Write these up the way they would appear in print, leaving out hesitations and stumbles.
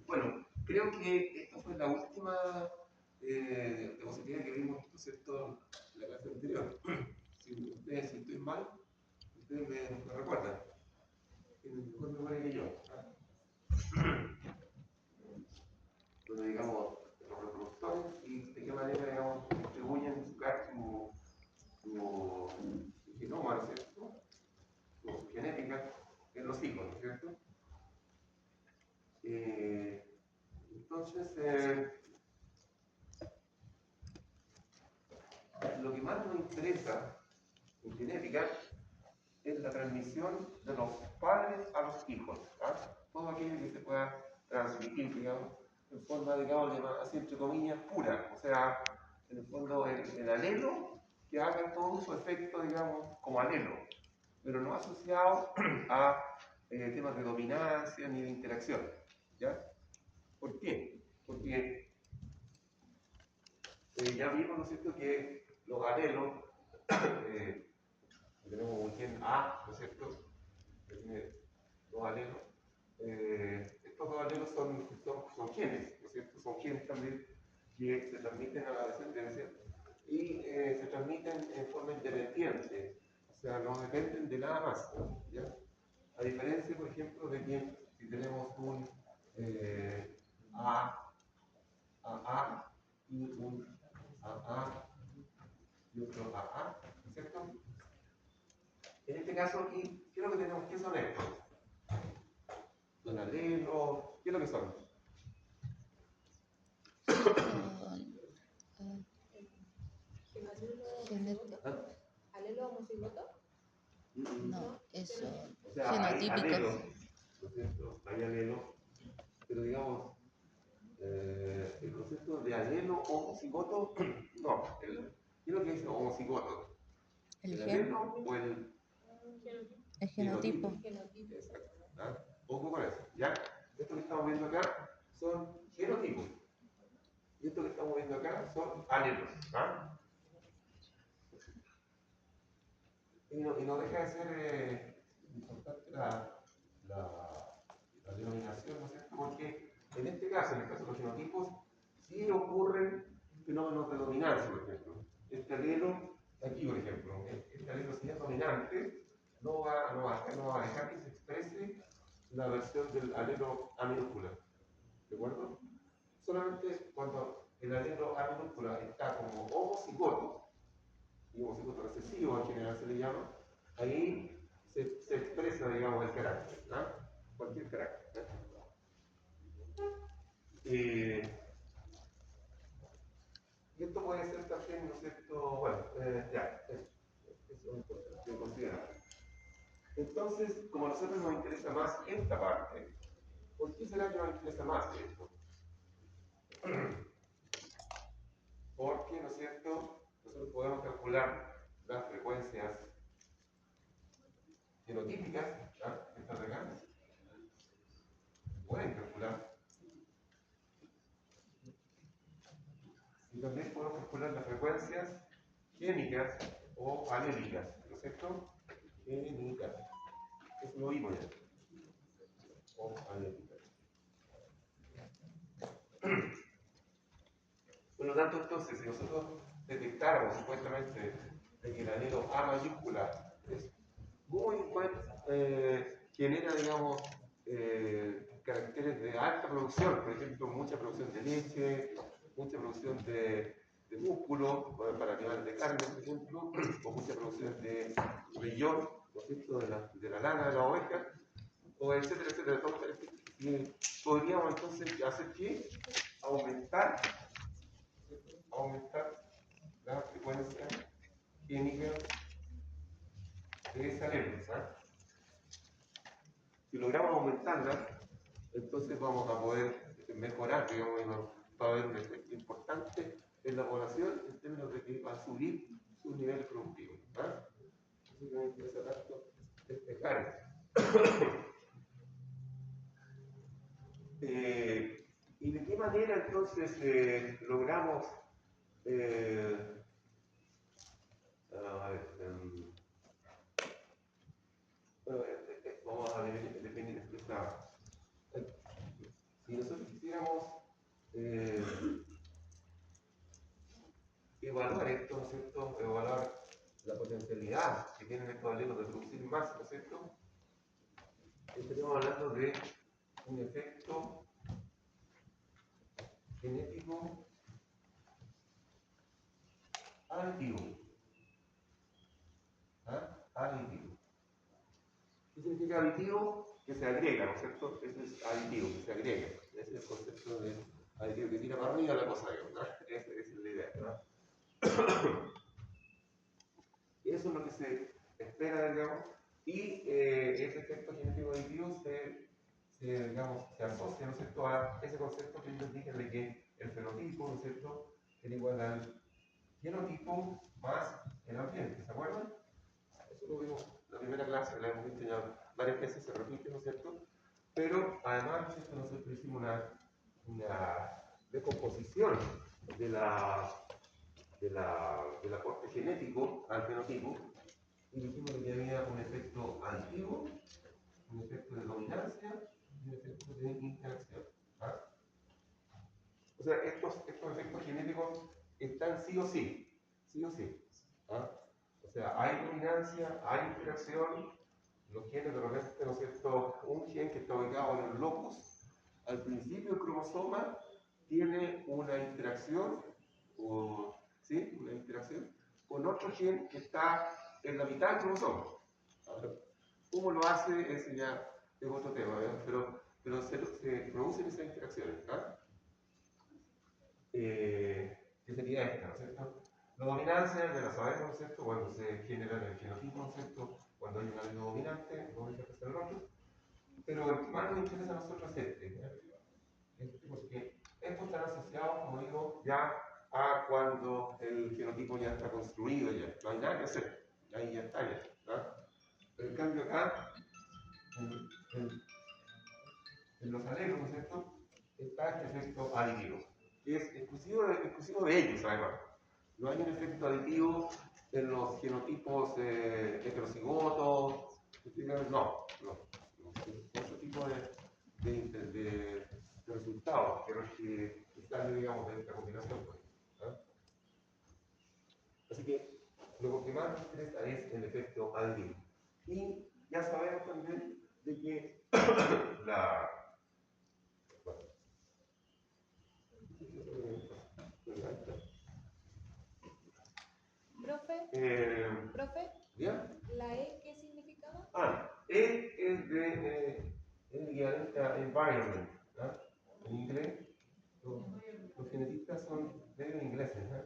Bueno, creo que esta fue la última diapositiva que vimos, ¿no es cierto?, en la clase anterior. Si estoy mal, ustedes me recuerdan. Tienen mejor memoria que yo. Bueno, digamos, los reproductores y de qué manera, digamos, distribuyen su genoma, ¿no es cierto?, su genética en los hijos, ¿no es cierto? Entonces, lo que más nos interesa en genética es la transmisión de los padres a los hijos, todo aquello que se pueda transmitir, digamos, en forma, digamos, así entre comillas, pura, o sea, en el fondo el alelo que haga todo su efecto, digamos, como alelo, pero no asociado a temas de dominancia ni de interacción, ¿ya? ¿Por qué? Porque ya vimos, ¿no es cierto?, que los alelos, tenemos un gen A, ¿no es cierto?, que tiene dos alelos. Estos dos alelos son genes, ¿no es cierto?, son genes también que se transmiten a la descendencia y se transmiten en forma independiente, o sea, no dependen de nada más, ¿ya? A diferencia, por ejemplo, de que si tenemos un AA y un AA y otro AA, ¿no es cierto? En este caso aquí, ¿qué es lo que tenemos? ¿Qué son estos? ¿Son alelos? ¿Qué es lo que son? ¿Alelo homocigoto? No, eso. O sea, hay Fenotípicos. alelos, ¿no es cierto? Hay alelos, pero digamos, el concepto de alelo homocigoto, no, ¿qué es lo que es homocigoto? El gen, alelo o el genotipo. Exacto. ¿Ah? Ojo con eso, ¿ya? Esto que estamos viendo acá son genotipos. Y esto que estamos viendo acá son alelos. ¿Ah? Y no deja de ser importante la denominación, ¿no es cierto? Porque en este caso, en el caso de los genotipos, sí ocurren fenómenos de dominancia, por ejemplo. Este alelo, aquí por ejemplo, este alelo si es dominante, no va a dejar que se exprese la versión del alelo A minúscula. ¿De acuerdo? Solamente cuando el alelo A minúscula está como homocigoto, y homocigoto recesivo en general se le llama, ahí se expresa, digamos, el carácter, ¿no? Cualquier carácter. Y esto puede ser también, ¿no es cierto? Bueno, ya, eso es importante de considerar. Entonces, como a nosotros nos interesa más esta parte, ¿por qué será que nos interesa más esto? Porque, ¿no es cierto?, nosotros podemos calcular las frecuencias genotípicas, estas de acá, pueden calcular. Y también podemos calcular las frecuencias génicas o alélicas, ¿no es cierto? Génicas. Eso lo vimos ya. O alélicas. Por lo tanto, entonces, si nosotros detectáramos supuestamente de que el alelo A mayúscula es muy buen, genera, digamos, caracteres de alta producción, por ejemplo, mucha producción de leche, mucha producción de músculo para animales de carne, por ejemplo, o mucha producción de vellón, ¿no es cierto?, de la lana de la oveja, o etcétera, etcétera. Y podríamos entonces hacer que aumentar la frecuencia química de esa alelo, Si logramos aumentarla, entonces vamos a poder mejorar, digamos, va a haber un efecto importante en la población en términos de que va a subir sus niveles productivos. Eso que me interesa tanto despejar. ¿Y de qué manera entonces logramos a ver, vamos a definir esta. Si nosotros podríamos evaluar esto, ¿no es cierto? Evaluar la potencialidad que tienen estos alelos de producir más, ¿no es cierto? Estaríamos hablando de un efecto genético aditivo. ¿Ah? Aditivo. ¿Qué significa aditivo? Que se agrega, ¿no es cierto? Eso es aditivo, que se agrega. Ese es el concepto de aditivo, que tira para arriba la cosa, ¿no? Esa es la idea, ¿no? Eso es lo que se espera, digamos, y ese efecto genético aditivo digamos, se asocia, ¿no es cierto?, a ese concepto que ellos dije de que el fenotipo, ¿no es cierto?, era igual al genotipo más el ambiente, ¿se acuerdan? Eso lo vimos en la primera clase, la hemos visto ya varias veces, se repite, ¿no es cierto? Pero además, ¿no es cierto?, nosotros hicimos una decomposición del aporte genético al fenotipo y dijimos que había un efecto aditivo, un efecto de dominancia y un efecto de interacción. ¿Ah? O sea, estos efectos genéticos están sí o sí, sí o sí. ¿Ah? O sea, hay dominancia, hay interacción, los genes de repente, ¿no es cierto? Un gen que está ubicado en el locus, al principio el cromosoma tiene una interacción, ¿sí? Una interacción con otro gen que está en la mitad del cromosoma. Ahora, ¿cómo lo hace? Ese ya es otro tema, ¿verdad? Pero se producen esas interacciones. ¿Ah? ¿Qué sería esta, ¿no es cierto? La dominancia ya la sabemos, ¿no es cierto? Cuando se genera el genotipo, ¿no es cierto? Cuando hay un alelo dominante, no deja de ser el otro. Pero el que más nos interesa a nosotros es porque estos están asociados, como digo, ya a cuando el genotipo ya está construido, ya no hay nada que hacer, ahí ya está, ya. ¿Ah? Pero en cambio acá, en los alelos, ¿no es cierto?, está este efecto aditivo, que es exclusivo de ellos, además. No hay un efecto aditivo en los genotipos heterocigotos, no. Otro tipo de resultados que están, digamos, de esta combinación. ¿Ah? Así que lo que más nos interesa es el efecto aditivo. Y ya sabemos también de que la... Profe, ¿ya? ¿la E qué significaba? E es de el equivalente a environment. ¿Ah? En inglés, los genetistas son medio ingleses. ¿Ah?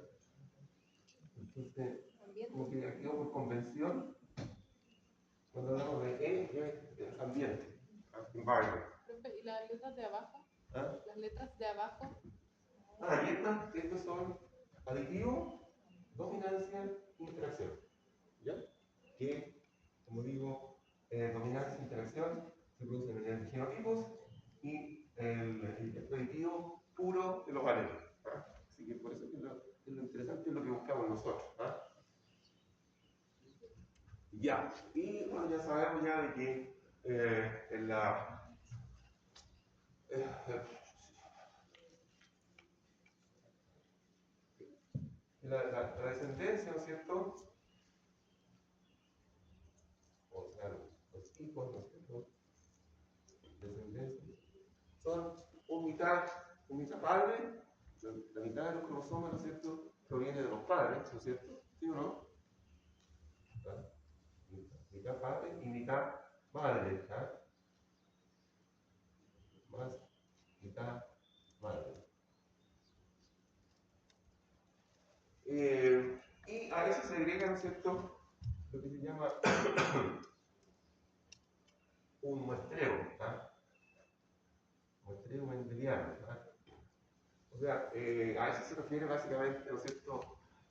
Entonces, como que quedó por convención, cuando hablamos de E, es ambiente, environment. Profe, ¿y las letras de abajo? ¿Ah? Las letras de abajo. Y estos son aditivo, dominancia, interacción. ¿Ya? Que, como digo, dominancia e interacción se producen mediante genotipos y el efecto aditivo puro de los alelos. ¿Ah? Así que por eso es lo interesante, es lo que buscamos nosotros. ¿Ah? Ya, y bueno, ya sabemos ya de que en la descendencia, ¿no es cierto? O sea, los hijos, ¿no es cierto? Descendencia, son un mitad padre, la mitad de los cromosomas, ¿no es cierto? Proviene de los padres, ¿no es cierto? ¿Sí o no? ¿Ah? Mitad padre y mitad madre. ¿Ah? Más mitad madre. Y a eso se agrega, ¿no es cierto?, lo que se llama un muestreo, ¿ah? Muestreo mendeliano. ¿Ah? O sea, a eso se refiere básicamente, ¿no es cierto?,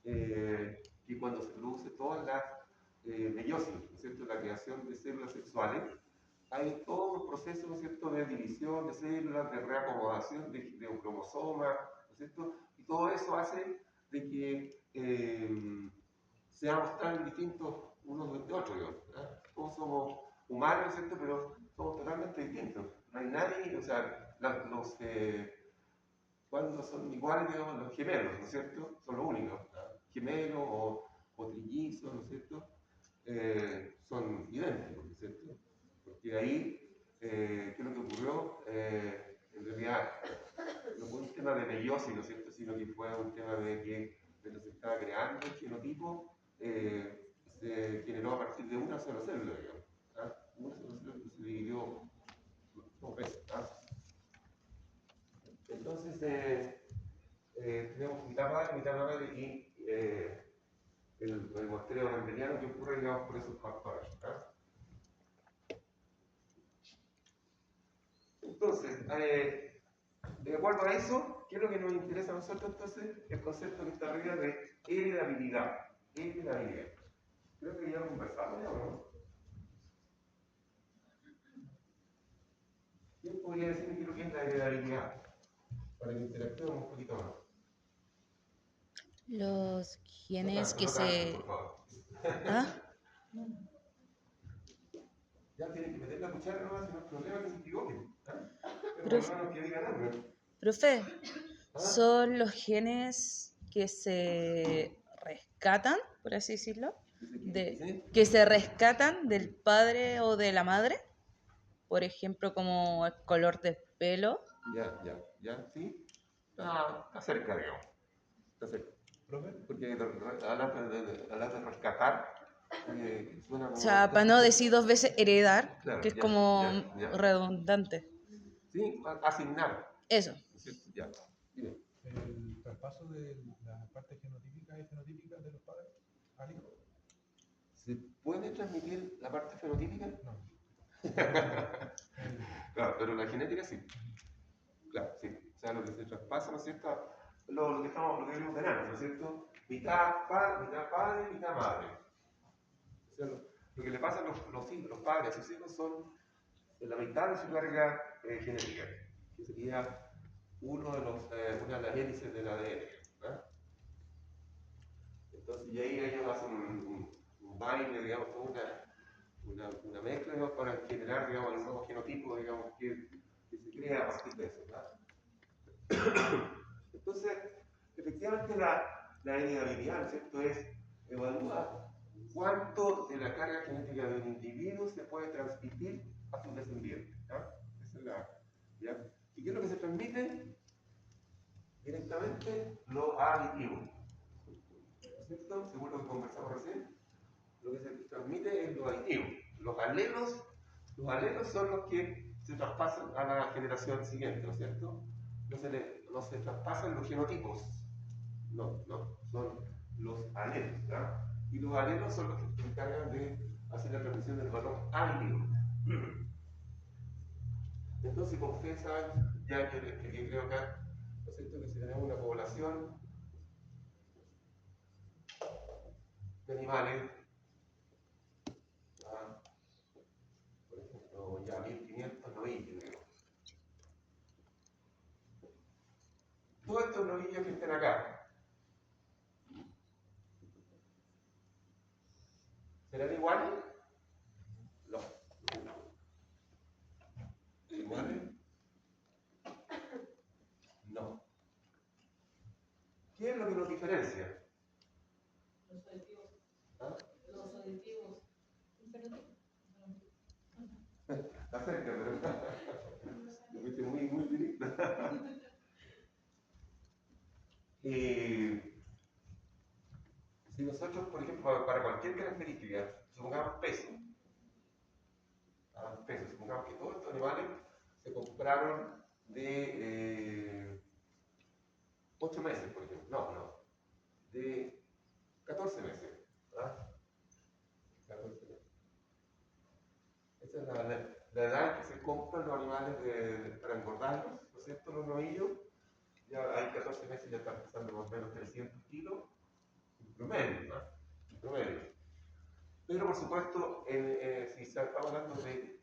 que cuando se produce toda la meiosis, ¿no es cierto?, la creación de células sexuales, hay todo un proceso, ¿no es cierto?, de división de células, de reacomodación de un cromosoma, ¿no es cierto?, y todo eso hace de que seamos tan distintos unos de otros, digamos, ¿verdad? Todos somos humanos, ¿no es cierto?, pero somos totalmente distintos. No hay nadie, o sea, cuando son iguales, digamos, los gemelos, ¿no es cierto? Son los únicos. Gemelos o trillizos, ¿no es cierto? Son idénticos, ¿no es cierto? Porque ahí, ¿qué es lo que ocurrió? En realidad, no fue un tema de meiosis, ¿no es cierto? Sino que fue un tema de que cuando se estaba creando el genotipo, se generó a partir de una sola célula, digamos. Una sola célula que se dividió dos veces. Entonces, tenemos mitad padre y el muestreo mendeliano que ocurre, digamos, por esos factores. Entonces, de acuerdo a eso, ¿qué es lo que nos interesa a nosotros entonces? El concepto que está arriba de heredabilidad. Heredabilidad. Creo que ya lo conversamos, ¿no? ¿Quién podría decirme qué es lo que es la heredabilidad? Para que interactuemos un poquito más. Los genes No que tanto, se... por favor. ¿Ah? Ya tienen que meter la cuchara nomás, si no es problema que se equivoquen. Pero por Profe, lo menos que digan algo. profe, ¿Ah? son los genes que se rescatan, por así decirlo, ¿Sí? que se rescatan del padre o de la madre, por ejemplo, como el color de pelo. Ya, sí. Está cerca, digamos. Está cerca. ¿Profe? Porque hablar de rescatar suena O como. sea, para no decir dos veces heredar, Claro, que es ya, como ya. redundante. Sí, asignar. Eso. ¿No es cierto? Ya. Dime. El traspaso de la parte genotípica y fenotípica de los padres al hijo. ¿Se puede transmitir la parte fenotípica? No. Claro, pero la genética sí. Claro, sí. O sea, lo que se traspasa, ¿no es cierto? Lo que vimos de nada, ¿no es cierto? Mitad padre, mitad madre. O sea, lo que le pasa a los padres, a sus hijos, son la mitad de su carga genética, que sería una de las hélices del ADN. ¿Ah? Entonces, y ahí ellos hacen un baile, digamos, toda una mezcla, digamos, para generar, digamos, el nuevo genotipo, digamos, que se crea a partir de eso. ¿Verdad? Entonces, efectivamente, la heredabilidad, ¿no es cierto?, es evaluar cuánto de la carga genética de un individuo se puede transmitir a sus descendientes. ¿Ya? Esa es ¿ya? ¿Y qué es lo que se transmite? Directamente lo aditivo. ¿No es cierto? Según lo que conversamos recién, lo que se transmite es lo aditivo. Los alelos son los que se traspasan a la generación siguiente, ¿no es cierto? No se traspasan los genotipos. No, son los alelos. ¿Ya? Y los alelos son los que se encargan de hacer la transmisión del valor aditivo. Entonces, como ustedes saben, ya que les expliqué, creo acá, ¿no es cierto?, que si tenemos una población de animales, por ejemplo, ya 1500 novillos, digamos. Todos estos novillos que están acá, ¿serán iguales? No. ¿Iguales? No. ¿Qué es lo que nos diferencia? Los aditivos. ¿Ah? Los aditivos. Está cerca, pero lo viste muy directa. Si nosotros, por ejemplo, para cualquier característica, supongamos peso, supongamos que todos estos animales se compraron de 8 meses, por ejemplo. No, de 14 meses. ¿Ah? 14 meses. Esa es la edad en que se compran los animales para engordarlos, ¿no es cierto? Los novillos. Ya hay 14 meses, ya están pesando más o menos 300 kilos en promedio, ¿no? En promedio. Pero por supuesto, si estamos hablando de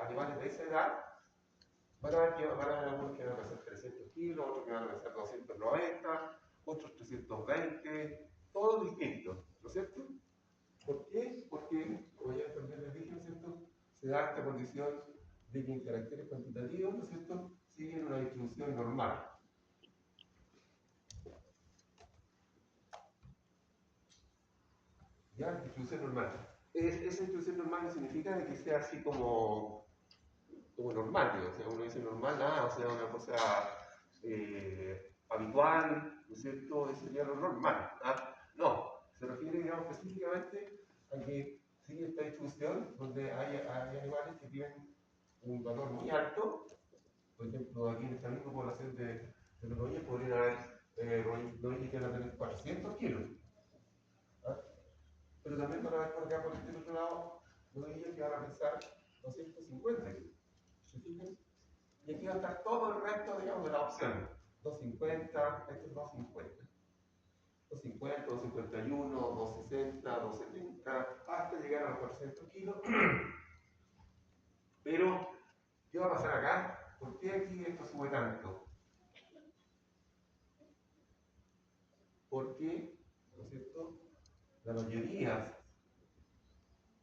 animales de esa edad, van a haber algunos que van a pesar 300 kilos, otros que van a pesar 290, otros 320, todos distintos, ¿no es cierto? ¿Por qué? Porque, como ya también les dije, ¿no es cierto?, se da esta condición de que en caracteres cuantitativos, ¿no es cierto?, siguen una distribución normal. normal. ¿Ya? Distribución normal. Esa distribución normal no significa de que sea así como normal, digo. O sea, uno dice normal, o sea, una cosa habitual, ¿no es cierto? Eso sería lo normal. No, se refiere, digamos, específicamente a que sigue esta distribución donde hay animales que tienen un valor muy alto. Por ejemplo, aquí en esta misma población de los novillos podrían haber novillos que van a tener 400 kilos. Pero también van a ver por acá, por este otro lado, novillos que van a pesar 250 kilos. ¿Se fijan? Y aquí va a estar todo el resto, digamos, de la opción. 250, esto es 250. 250, 251, 260, 270, hasta llegar a los 400 kilos. Pero, ¿qué va a pasar acá? ¿Por qué aquí esto sube tanto? Porque, ¿no es cierto? La mayoría,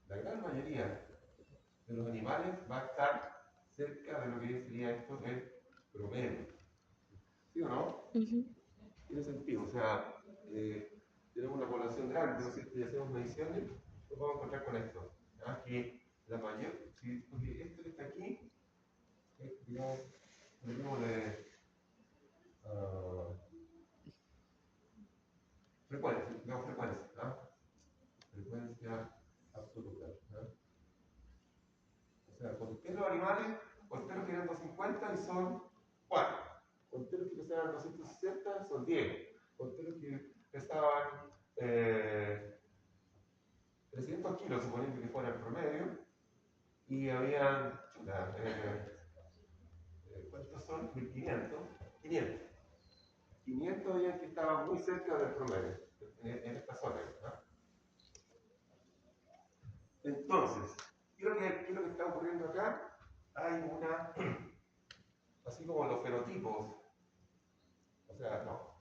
la gran mayoría de los animales va a estar cerca de lo que sería esto el promedio. ¿Sí o no? Tiene sentido, o sea, tenemos una población grande, ¿no es cierto? Y hacemos mediciones, nos vamos a encontrar con esto. Que la mayor, porque esto que está aquí, digamos, frecuencia, digamos frecuencia, frecuencia absoluta. O sea, conté los animales, conté los que eran 250 y son 4. Conté los que pesaban 260 son 10. Conté los que pesaban 300 kilos, suponiendo que fuera el promedio, y habían, ¿cuántos son? 1500. 500. 500 habían que estaban muy cerca del promedio, en esta zona. Entonces, ¿qué es lo que está ocurriendo acá? Hay una, así como los fenotipos, o sea, no.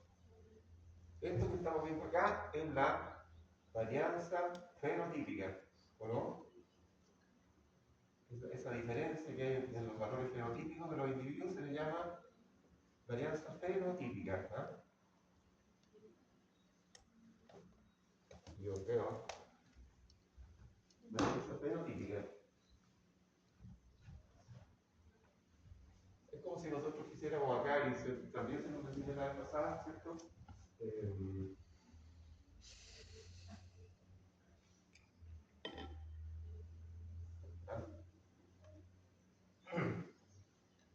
Esto que estamos viendo acá es la varianza fenotípica, ¿o no? Esa diferencia que hay en los valores fenotípicos de los individuos se le llama varianza fenotípica. Yo creo. Varianza fenotípica. Es como si nosotros quisiéramos acá, y también se nos decía la vez pasada, ¿cierto?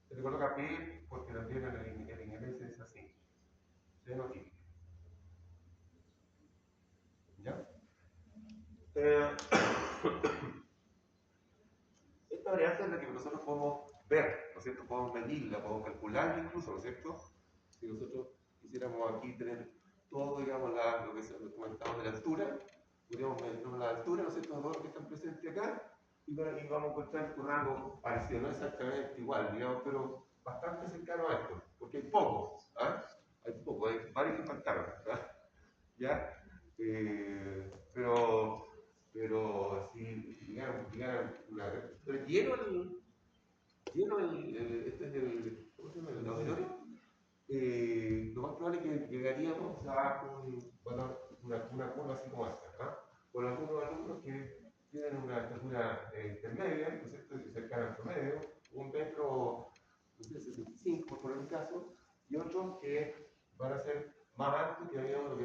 Se le coloca P porque también en inglés es así. Fenotípica. ¿Ya? Esta varianza es la que nosotros podemos ver, ¿no es cierto? Podemos medirla, podemos calcularla incluso, ¿no es cierto? Si nosotros quisiéramos aquí tener todo, digamos, lo que comentamos de la altura, podríamos medir la altura, ¿no es cierto?, de todos los que están presentes acá, y vamos a encontrar un rango parecido, no exactamente igual, digamos, pero bastante cercano a esto, porque hay pocos, hay pocos, hay varios que faltaron, ¿ya? Pero si llegaran lleno este es ¿cómo se llama? El auditorio, lo más probable es que llegaríamos a una curva así como esta, con algunos alumnos que tienen una estatura intermedia, ¿no es cierto?, cercana al promedio, un metro, no sé, 65 por poner un caso, y otros que van a ser más altos que había uno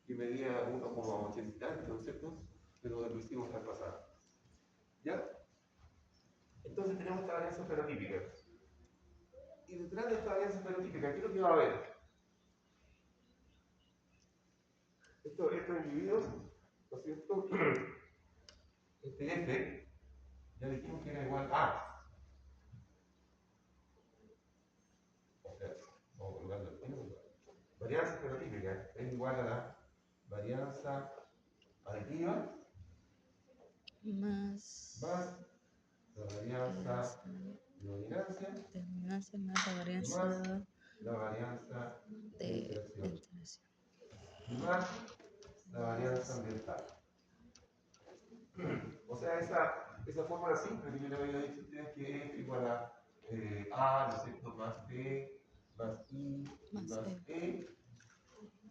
que medía 1,80 y tanto, ¿no es cierto?, de lo que hicimos la pasada. ¿Ya? Entonces tenemos esta varianza fenotípica. Y detrás de esta varianza fenotípica, ¿qué es lo que va a haber? Estos individuos, ¿no es cierto? Este F, ya dijimos que era igual a. O sea, vamos a colocarlo al final. Varianza fenotípica es igual a la varianza aditiva más la varianza de dominancia más la varianza más la varianza de interacción más la varianza ambiental. O sea, esa fórmula simple que yo le había dicho a ustedes que es igual a ¿no es cierto?, más B más I Más más E. E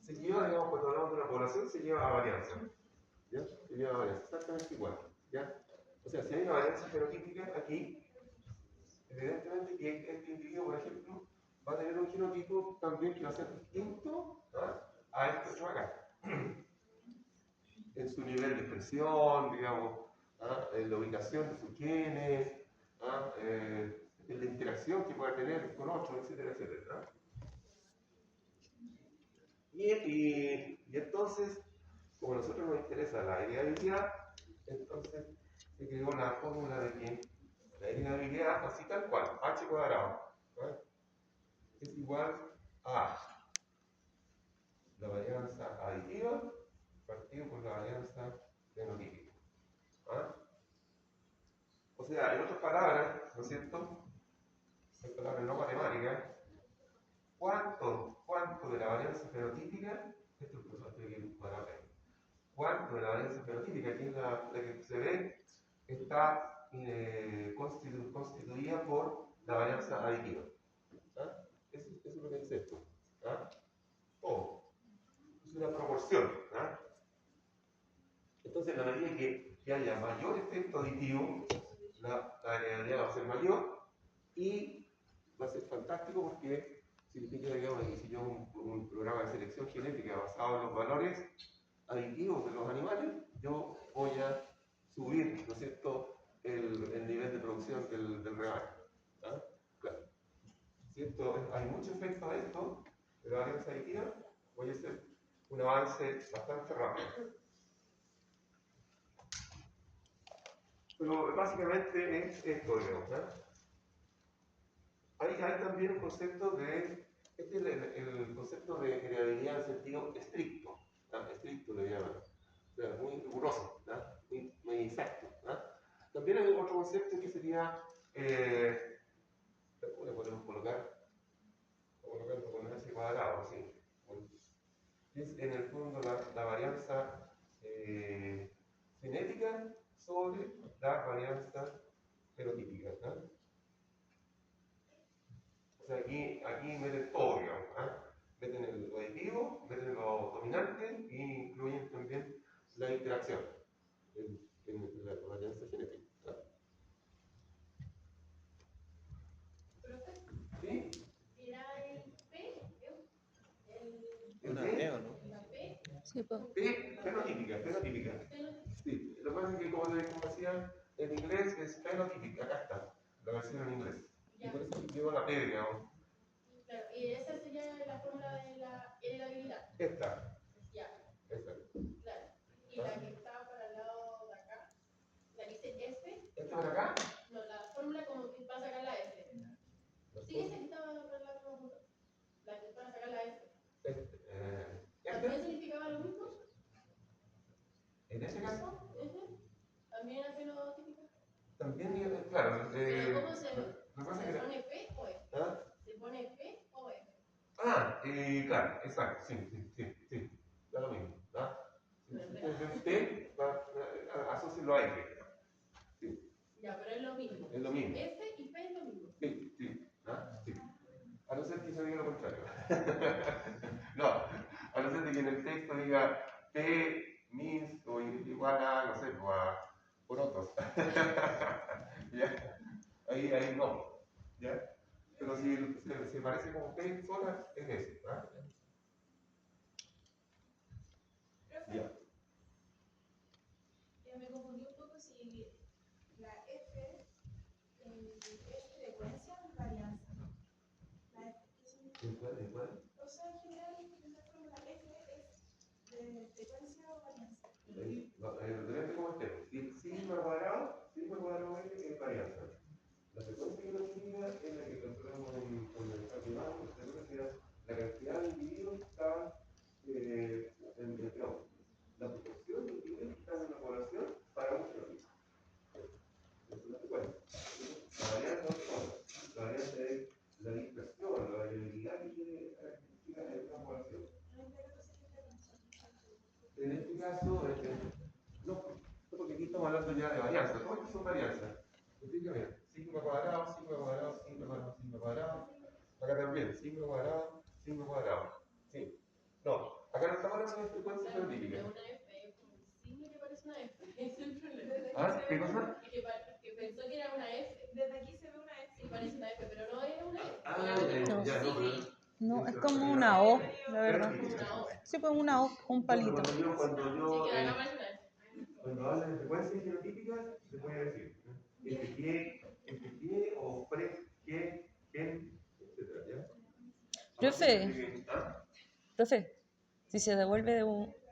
se lleva, digamos, cuando hablamos de una población, se lleva a varianza. ¿Ya? Se lleva a varianza, exactamente igual. ¿Ya? O sea, si hay una varianza fenotípica aquí, evidentemente que este individuo, por ejemplo, va a tener un genotipo también que va a ser distinto a este otro acá. En su nivel de expresión, digamos, en la ubicación de sus genes, en la interacción que pueda tener con otros, etcétera, etcétera. Y entonces, como a nosotros nos interesa la heredabilidad, entonces se creó la fórmula de que la heredabilidad, así tal cual, h cuadrado, es igual a la varianza aditiva partido por la varianza fenotípica. O sea, en otras palabras, ¿no es cierto? En palabras no matemáticas, ¿cuánto de la varianza fenotípica? Esto es lo que cuadrado ahí. ¿Cuánto de la varianza fenotípica, aquí es la que se ve, está constituida por la varianza aditiva? Eso es lo que dice esto. Todo. Es una proporción. Entonces, en la medida que haya mayor efecto aditivo, la heredabilidad va a ser mayor y va a ser fantástico porque significa, digamos, que si yo un programa de selección genética basado en los valores aditivos de los animales, yo voy a subir, ¿no es cierto?, el nivel de producción del rebaño. Claro. ¿Cierto? Hay mucho efecto de esto, de la varianza aditiva, voy a hacer un avance bastante rápido. Pero básicamente es esto, digamos. Hay también un concepto de, este es el concepto de heredabilidad en sentido estricto, estricto le llaman, o sea, muy riguroso, muy exacto. También hay otro concepto que sería, ¿cómo le podemos colocar? Colocando con ese cuadrado, así. Es en el fondo la varianza cinética sobre la varianza fenotípica. O sea, aquí meten todo, digamos. Meten lo aditivo, meten lo dominante e incluyen también la interacción en la varianza genética. Profe, ¿Sí? ¿era el P? ¿El Una E o no? ¿La P? Sí, pues. Fenotípica. Sí, lo que pasa es que, como decía, en inglés es fenotípica. Acá está, la versión en inglés. Y por eso llevo la P, digamos. Claro, y esa sería la fórmula de la heredabilidad. Esta. Ya, claro. Y la que está para el lado de acá, la que dice F. ¿Esta de acá? No, la fórmula como que va a sacar la F. Sí, esa que estaba para el lado de la que es para sacar la F. ¿También significaba lo mismo? En ese caso, ¿También era fenotípica? también, claro. ¿Pero cómo se pasa que pone P o F? ¿Ah? ¿Se pone P o F? Claro, exacto, sí, da lo mismo. Si ustedes ven T, asócienlo a F. Sí, Ya, pero es lo mismo. es lo mismo. F y P es lo mismo. Sí. A no ser que se diga lo contrario. No, a no ser de que en el texto diga P means o igual a, no sé, o a porotos. ¿Ya? Ahí no. ¿Ya? Pero si se parece como P sola, es ese. Ya. Ya me confundí un poco si la F es frecuencia o varianza. La F, ¿qué significa? ¿En cuál? O sea, en general, la fórmula F es de frecuencia o varianza. Depende cómo estemos. Si sigma cuadrado es varianza. La frecuencia que nos significa es la que calculamos con el cálculo la cantidad de individuos que estaban no, la proporción de individuos que están en la población para un genotipo. Eso es la frecuencia. La varianza es otra cosa. La varianza es la dispersión, la variabilidad que tiene características en una población. En este caso, no, porque aquí estamos hablando ya de varianza. Todo esto son varianzas. Sigma cuadrado. Acá también también, signo cuadrado, signo cuadrado. Sí. No, acá no estamos hablando de frecuencia Claro, fenotípica. es una F, es como un signo que parece una F. Ese es el problema. ¿Ah? ¿Qué cosa? Que pensó que era una F. Desde aquí se ve una F. Sí, parece una F, pero no es una F. Ah, No. ya, no, pero. No, es como una O, la verdad. Como una O. Sí, pues una O, un palito. Sí, que acá parece una F. Cuando hablan de frecuencias genotípicas, se puede decir FG o PREG, GEN, etc. ¿Ya? Profe, ¿Ah? profe, si se devuelve de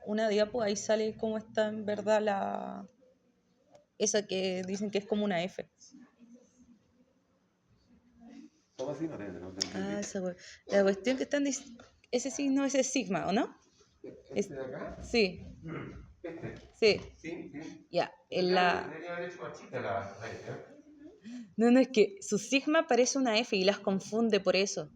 una diapo, ahí sale cómo está en verdad esa que dicen que es como una F. ¿Cómo así? No entiendo. Ah, la cuestión que están diciendo, ese signo es el sigma, ¿o no? ¿Este de acá? Sí, Este. sí, Sí, sí. ya. Debería haber hecho más chica la F, ¿eh? No, no, es que su sigma parece una F y las confunde por eso.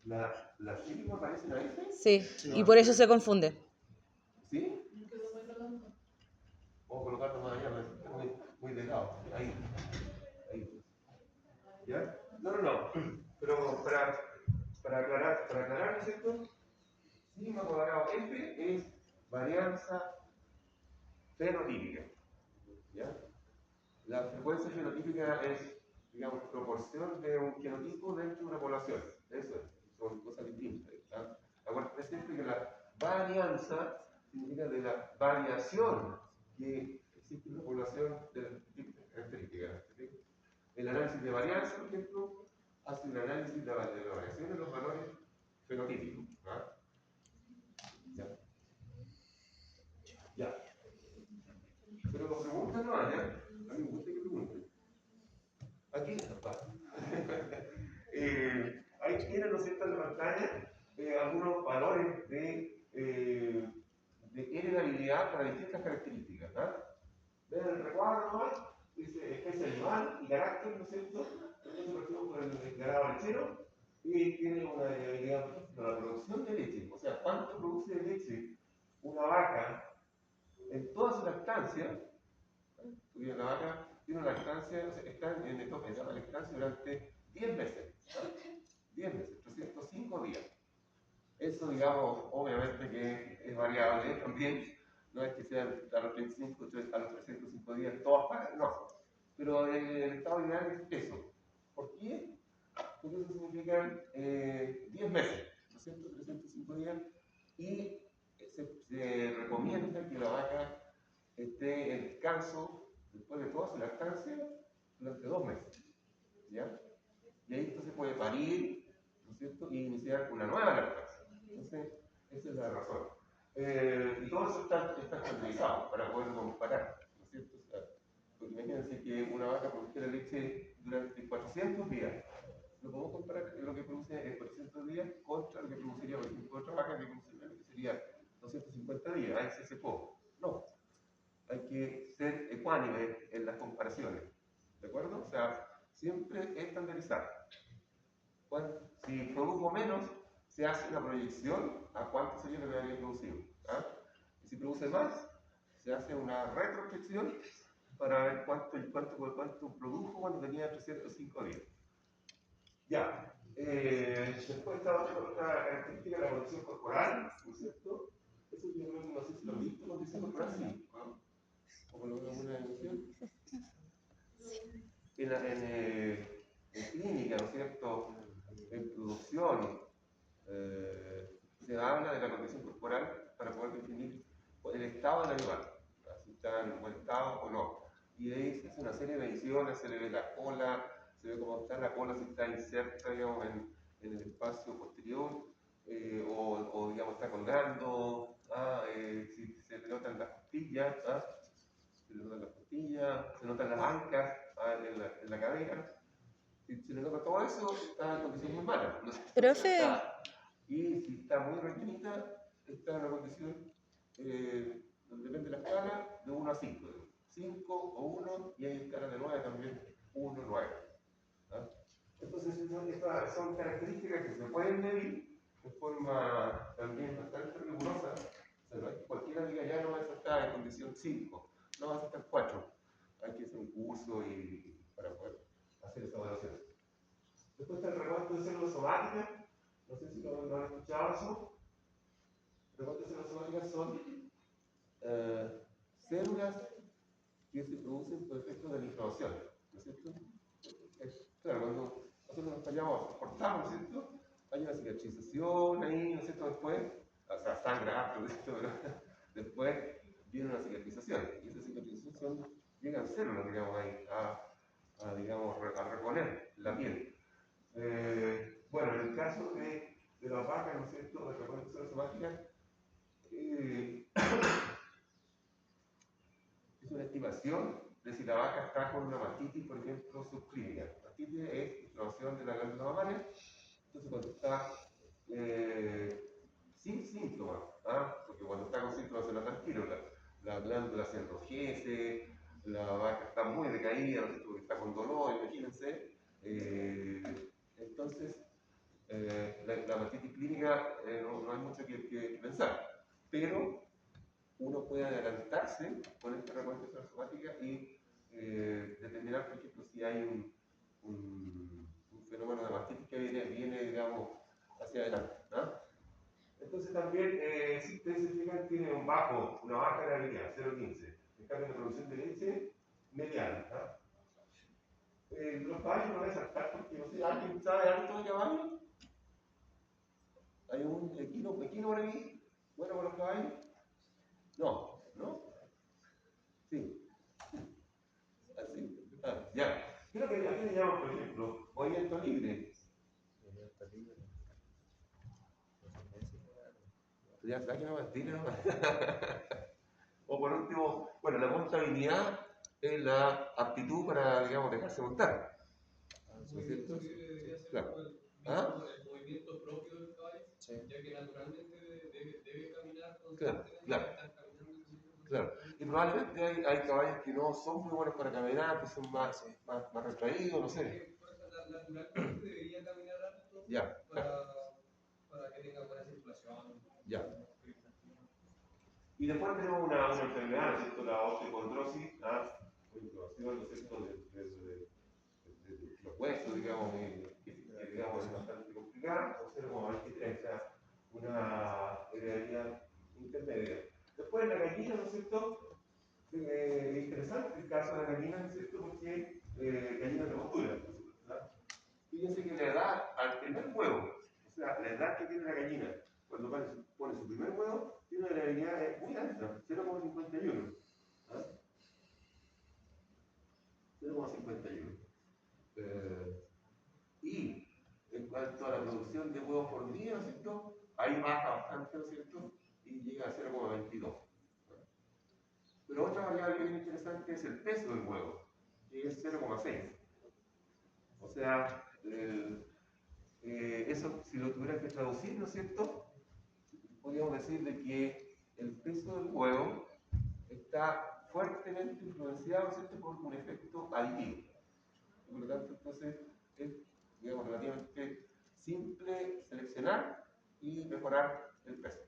¿La sigma parece una F? Sí, y por eso se confunde. ¿Sí? Vamos a colocarlo más allá, porque está muy delgado. Ahí. Ahí. ¿Ya? No. Pero para aclarar, ¿no es cierto? Sigma cuadrado F es varianza fenotípica. ¿Ya? La frecuencia fenotípica es, digamos, proporción de un genotipo dentro de una población. Eso es, son cosas distintas. ¿Ya? Acuérdense siempre que la varianza significa de la variación que existe en una población de las distintas características. ¿Sí? El análisis de varianza, por ejemplo, hace un análisis de la variación de los valores fenotípicos. ¿Ah? Ya. Pero preguntas no hay, ¿eh? A mí me gusta que pregunten. Aquí está. Ahí tienen, ¿no es cierto?, en la pantalla algunos valores de heredabilidad para distintas características. ¿Ah? Vean el recuadro nomás, dice especie animal y carácter, ¿no es cierto? Entonces partimos por el ganado lechero y tiene una heredabilidad, por ejemplo, la producción de leche. O sea, ¿cuánto produce de leche una vaca en toda su lactancia? Porque la vaca tiene una lactancia, o sea, está en etapa de lactancia durante 10 meses. 10 meses, 305 días. Eso, digamos, obviamente que es variable también. No es que sea a los 35, a los 305 días todas pagan, no. Pero el estado ideal es eso. ¿Por qué? Porque eso significa 10 meses, ¿no es cierto? 305 días. Y se recomienda que la vaca esté en descanso después de toda su lactancia durante 2 meses. ¿Ya? Y ahí entonces puede parir, ¿no es cierto? Y iniciar una nueva lactancia. Entonces, esa es la razón. Y todo eso está estandarizado para poder comparar, ¿no es cierto? O sea, porque imagínense que una vaca produjera leche durante 400 días. No podemos comparar lo que produce en 400 días contra lo que produciría, por ejemplo, otra vaca que produciría, que sería 250 días. Ahí se secó. No. Hay que ser ecuánime en las comparaciones. ¿De acuerdo? O sea, siempre estandarizar. Bueno, si produjo menos, se hace una proyección a cuánto sería lo que había producido. ¿Ah? Y si produce más, se hace una retrospección para ver cuánto produjo cuando tenía 305 días. Ya. Después está otra característica de la condición corporal, ¿no es cierto? Eso yo creo que no sé si lo han visto, condición corporal, sí. ¿No? O por lo menos una emoción. En clínica, ¿no es cierto? En producción, se habla de la condición corporal para poder definir el estado del animal, si está en buen estado o no. Y de ahí se hace una serie de mediciones, se le ve la cola, se ve cómo está la cola, si está inserta, digamos, en el espacio posterior, o digamos, está colgando, si se le notan las costillas, se le notan las costillas, se notan las ancas en la cadera. Si se le nota todo eso, está en condición muy mala. No sé, Profe, y si está muy rellenita, está en una condición, depende de la escala, de 1 a 5. 5 o 1, y hay escalas de 9 también, 1, 9. ¿Ah? Entonces, estas son características que se pueden medir de forma también bastante rigurosa. O sea, no es que cualquiera diga ya no vas a estar en condición 5, no vas a estar 4. Hay que hacer un curso para poder hacer esa evaluación. Después está el recuento de células somáticas, no sé si lo han escuchado eso. El recuento de células somáticas son células que se producen por efecto de la inflamación, ¿no es cierto? Claro, cuando nosotros nos fallamos, cortamos, ¿no es cierto? Hay una cicatrización ahí, ¿no es cierto? Después, o sea, sangra, ¿no es cierto? Pero después viene una cicatrización, y esa cicatrización llegan células, digamos, ahí, digamos, a reponer la piel. Bueno, en el caso de las vacas, ¿no es cierto?, de recuento de células somáticas, es una estimación de si la vaca está con una mastitis, por ejemplo, subclínica. Mastitis es inflamación de la glándula mamaria. Entonces, cuando está sin síntomas, porque cuando está con síntomas se nota al tiro, la glándula se enrojece, la vaca está muy decaída, ¿no es cierto?, porque está con dolor, imagínense. Entonces, la mastitis clínica no hay mucho que pensar, pero uno puede adelantarse con este recuento de células somáticas y determinar, por ejemplo, si hay un fenómeno de mastitis que viene, digamos, hacia adelante, ¿no? Entonces también, si ustedes se fijan, tiene una baja variabilidad, 0,15. En cambio, la producción de leche, mediana, ¿no? Los caballos no voy a saltar porque, no sé, ¿alguien sabe algo de caballos? ¿Hay un equino por ahí? ¿Bueno con los caballos? No, ¿no? Sí. Así. Ya. Creo que aquí le llaman, por ejemplo, movimiento libre. Movimiento libre. Ya sabes que no más, dile nomás. O por último, bueno, la montabilidad es la aptitud para, digamos, dejarse montar. ¿No es cierto? Claro. ¿Ah? El movimiento propio del caballo, sí, ya que naturalmente debe caminar constantemente. Claro. Y probablemente hay caballos que no son muy buenos para caminar, que son más retraídos, no sé. Naturalmente debería caminar alto, ya, para que tenga buena circulación. Ya. Y después tenemos una enfermedad, ¿no es cierto?, la osteocondrosis, inflamación, ¿no es cierto?, de los huesos, digamos, que digamos, es bastante complicada, o 0,23, o sea, una heredabilidad intermedia. Después la gallina, ¿no es cierto?, es interesante el caso de la gallina, ¿no es cierto?, porque gallina de postura. Fíjense que la edad al primer huevo, o sea, la edad que tiene la gallina cuando pone su primer huevo, tiene una heredabilidad muy alta, 0,51. 0,51. Y en cuanto a la producción de huevos por día, ¿no es cierto?, ahí baja bastante, ¿no es cierto?, y llega a 0,22. Pero otra variable bien interesante es el peso del huevo, que es 0,6. O sea, eso, si lo tuvieran que traducir, ¿no es cierto?, podríamos decir de que el peso del huevo está fuertemente influenciado, ¿no es cierto?, por un efecto aditivo. Por lo tanto, entonces, es, digamos, relativamente simple seleccionar y mejorar el peso.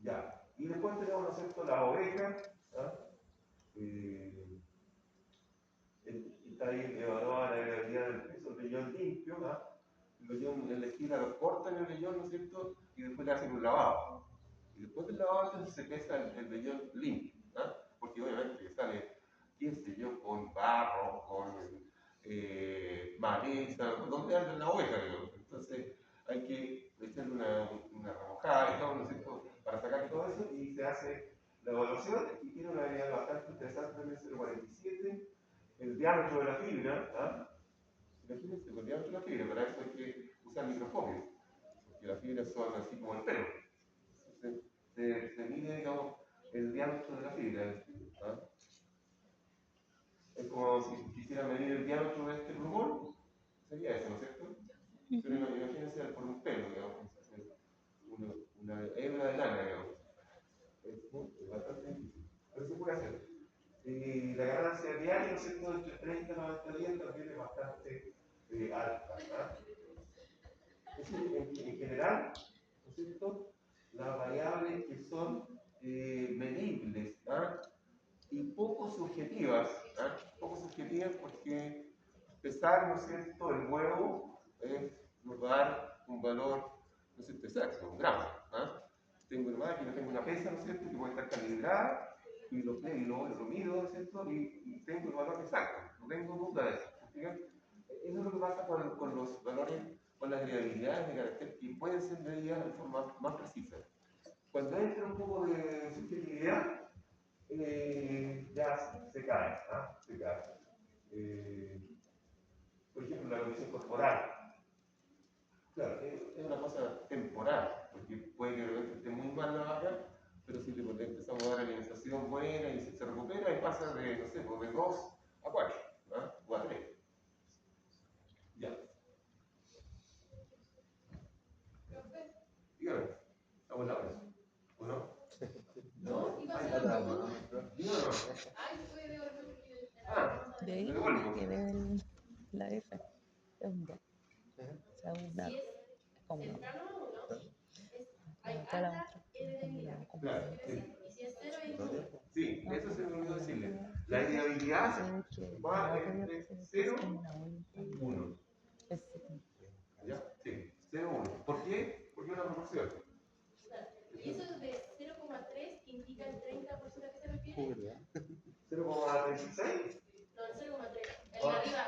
Ya. Y después tenemos, ¿no es cierto?, la oveja. Está ahí evaluada la heredabilidad del peso, el vellón limpio. El vellón en la esquina lo cortan el vellón, ¿no es cierto?, y después le hacen un lavado. Y después del lavado entonces se pesa el vellón limpio, porque obviamente sale, qué sé yo, con barro, con maleza, donde anda la oveja, digamos. Entonces hay que echarle una remojada y todo, ¿no es cierto?, para sacar todo eso, y se hace la evaluación, y tiene una variedad bastante interesante también, 0,47, el diámetro de la fibra. Imagínense, el diámetro de la fibra, para eso hay que usar microscopios, porque las fibras son así como el pelo. Entonces, se mide, digamos, el diámetro de la fibra. Es como si quisiera medir el diámetro de este plumón, sería eso, ¿no es cierto? Pero imagínense por un pelo, digamos, una hebra de lana, digamos. Es bastante difícil, pero se puede hacer. Y la ganancia diaria, ¿no es cierto?, entre 30 y 90 días también es bastante alta. Es decir, en general, ¿no es cierto?, las variables que son medibles y poco subjetivas siguen porque pesar, ¿no es cierto?, el huevo nos va a dar un valor, no sé, exacto, un gramo. ¿Ah? Tengo una máquina, tengo una pesa, ¿no es cierto?, que puede estar calibrada y lo mido, ¿no es cierto?, y tengo el valor exacto, no tengo duda de eso. ¿Sí? Eso es lo que pasa con los valores, con las variabilidades de carácter que pueden ser medidas de forma más precisa. Cuando entra un poco de subjetividad, ya se cae. ¿Ah? Se cae. Por ejemplo, la condición corporal. Claro, es una cosa temporal, porque puede que de repente esté muy mal la vaca, pero si le empezamos a dar alimentación buena y se recupera, y pasa de, no sé, de 2 a 4, ¿ah? O a 3. Ya. Dígame, ¿estamos en la hora? ¿O no? No, iba a ser la pregunta. Dígame. Ay, fue de oro porque De ahí me devuelvo. que ve la F. Es un 2. O sea, un dato. Es como una. cercano a uno, hay Toda la alta otra. heredabilidad. Claro, Eso quiere decir, y si es cero, es uno. sí, eso se me olvidó decirle. La heredabilidad va entre 0 y 1. ¿Ya? Sí, 0 y 1. ¿Por qué? Porque es una proporción. Y eso es de 0,3 que indica el 30% a qué se refiere. 0,36. No, el 0,3. El de arriba,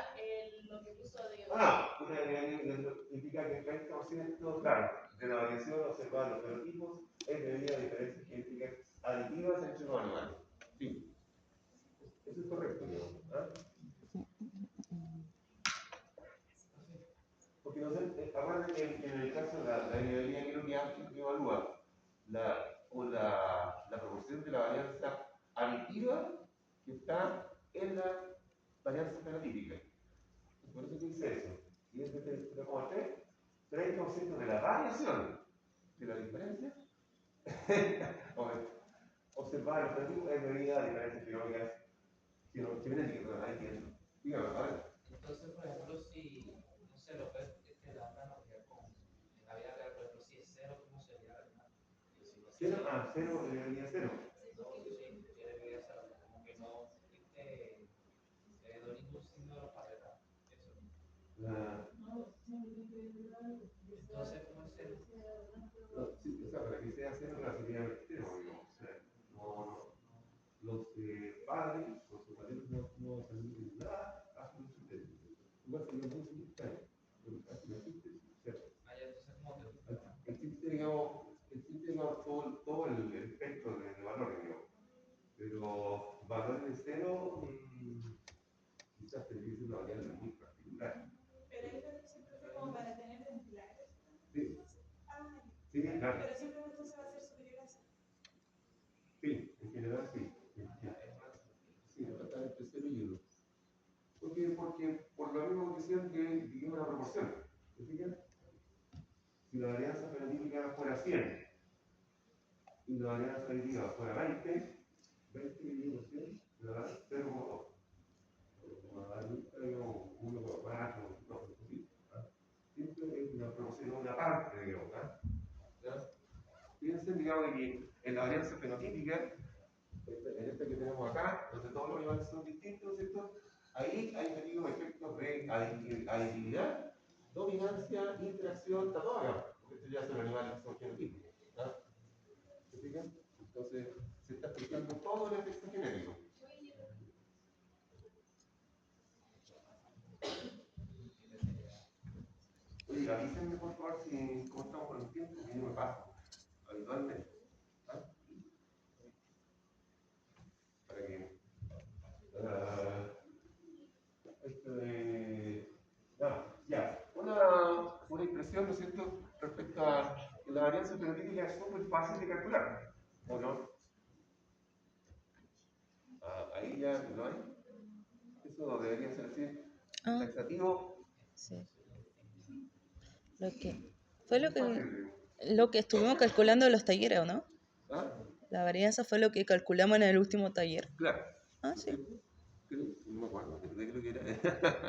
lo que puso de. Una heredabilidad indica que el 30%, claro, de la variación observada en los fenotipos es debida a diferencias genéticas aditivas entre los animales. Sí, eso es correcto, digamos. ¿Ah? Porque no sé, acuérdense que en el caso de la heredabilidad que evalúa la proporción de la varianza aditiva que está en la varianza fenotípica. Por eso que dice eso. Si es de 0,3, 30% de la variación de la diferencia observada en los fenotipos es debida a diferencias genéticas. Ahí tiene. Dígame, ¿vale? Entonces, por ejemplo, si, no sé, lo puedes dar una analogía con en la vida real, por ejemplo, si es cero, ¿cómo sería la animal? Cero debería cero. No, sí, debería ser como que no dio ningún signo de los padres. Eso. Entonces, ¿cómo es cero? Sí, o sea, para que sea cero, la sería extremo, digamos. O sea, los padres, los padres no salen nada, hacen un sistema. Igual sería muy simplificado. No existe, ¿cierto? Entonces, ¿cómo te Existe, digamos, todo el espectro de valores, digamos. Pero valores de cero, quizás tendría que ser una variable muy particular. Pero ahí lo siempre fue como para tener ejemplares. Sí. Sí, claro. Pero siempre entonces va a ser superior a 100. Sí, en general sí. Sí, está entre 0 y 1. Porque por la misma condición que vivimos una proporción. ¿Se fijan? Si la varianza fenotípica fuera 100 y la varianza aditiva fuera 20 dividido por 100 me va a dar 0,2. Me va a dar 1,4, no, es posible. Siempre es una proporción, una parte, digamos. ¿Ya? Piensen, digamos, que en la varianza fenotípica, en esta que tenemos acá, donde todos los animales son distintos, ¿cierto? Ahí hay metidos efectos de aditividad, dominancia, interacción, está todo acá, porque estos ya son animales que son genotípicos. ¿Se fijan? Entonces, se está explicando todo el efecto genético. Oye, avísenme por favor si cómo estamos con el tiempo, que yo me paso habitualmente. Para que. Ya. Una impresión, ¿no es cierto?, respecto a la varianza fenotípica es súper fácil de calcular, ¿o no? Ahí ya no hay. Eso debería ser así. Taxativo. Sí. Fue Fácil. lo que estuvimos calculando en los talleres, ¿o no? ¿Ah? La varianza fue lo que calculamos en el último taller. Claro. Sí. No me acuerdo, creo que era.